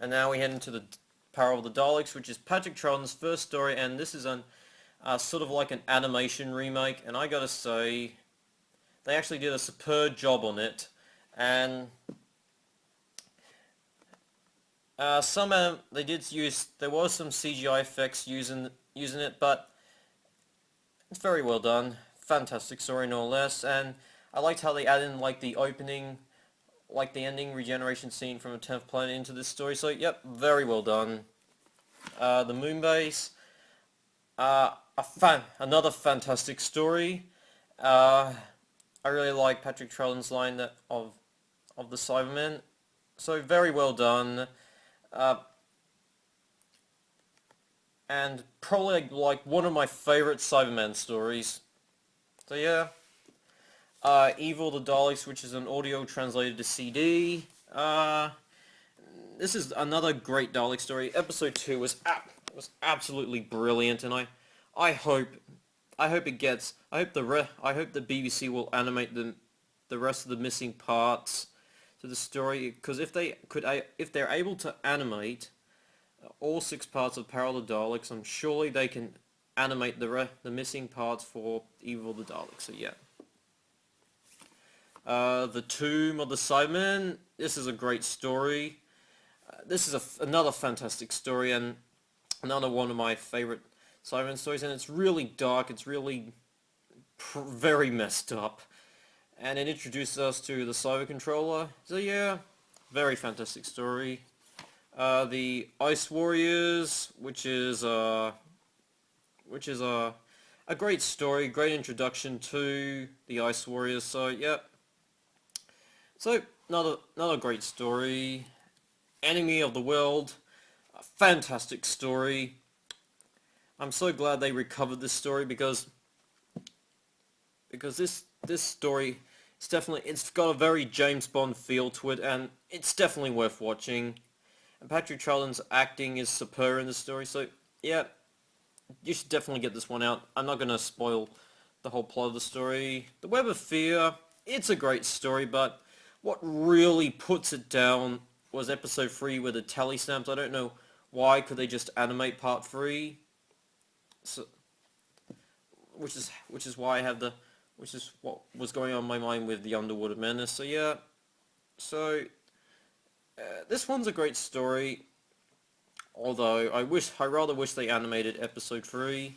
And now we head into the Power of the Daleks, which is Patrick Troughton's first story, and this is an sort of like an animation remake, and I gotta say, they actually did a superb job on it, and they did use, there was some CGI effects using it, but it's very well done. Fantastic story, no less, and I liked how they added in like the opening, like the ending regeneration scene from the 10th planet into this story. So yep, very well done. The moon base, another fantastic story. I really like Patrick Troughton's line of the Cybermen. So very well done. And probably like one of my favorite Cyberman stories. So yeah. Evil the Daleks, which is an audio translated to CD. This is another great Dalek story. Episode 2 was absolutely brilliant, and I hope the BBC will animate the rest of the missing parts to the story, because if they're able to animate all 6 parts of Power of the Daleks, I'm surely they can animate the missing parts for Evil the Daleks. So yeah. The Tomb of the Cybermen. This is a great story. This is another fantastic story, and another one of my favorite Cybermen stories, and it's really dark, it's really very messed up, and it introduces us to the Cyber Controller. So yeah, very fantastic story. The Ice Warriors, which is a great story, great introduction to the Ice Warriors. So yeah. So, another great story. Enemy of the World. A fantastic story. I'm so glad they recovered this story because this story it's got a very James Bond feel to it, and it's definitely worth watching. And Patrick Troughton's acting is superb in the story, so yeah, you should definitely get this one out. I'm not going to spoil the whole plot of the story. The Web of Fear, it's a great story, but what really puts it down was episode 3 with the tally stamps. I don't know why could they just animate part 3, so, which is what was going on in my mind with the Underwater Menace. So yeah, this one's a great story, although I rather wish they animated episode 3.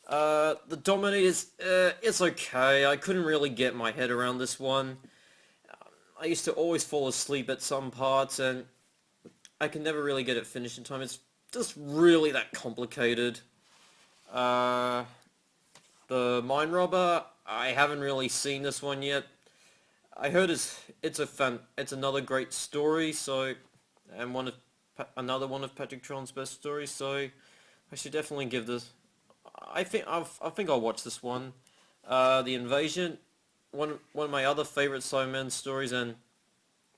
The Dominators, it's okay. I couldn't really get my head around this one. I used to always fall asleep at some parts, and I can never really get it finished in time. It's just really that complicated. The Mine Robber, I haven't really seen this one yet. I heard it's another great story, so, and another one of Patrick Troughton's best stories. So I should definitely give this. I think I'll watch this one. The Invasion. One of my other favorite Cybermen stories, and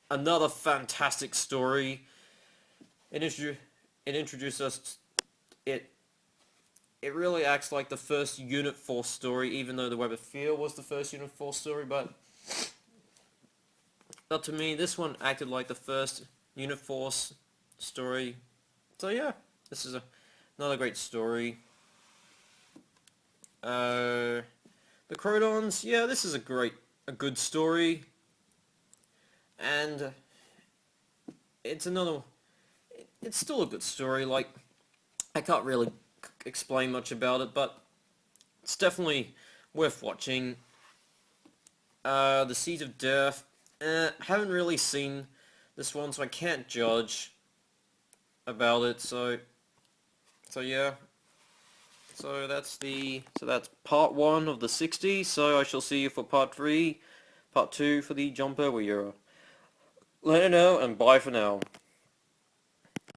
another fantastic story. It introduced us. It really acts like the first Unit 4 story, even though the Web of Fear was the first Unit 4 story. But to me, this one acted like the first Unit 4 story. So yeah, this is another great story. The Crodons, yeah, this is a good story, and it's still a good story. Like, I can't really explain much about it, but it's definitely worth watching. The Seeds of Death, haven't really seen this one, so I can't judge about it. So yeah. So that's part 1 of the 60. So I shall see you for part 3, part 2 for the jumper. Where you're let it know, and bye for now.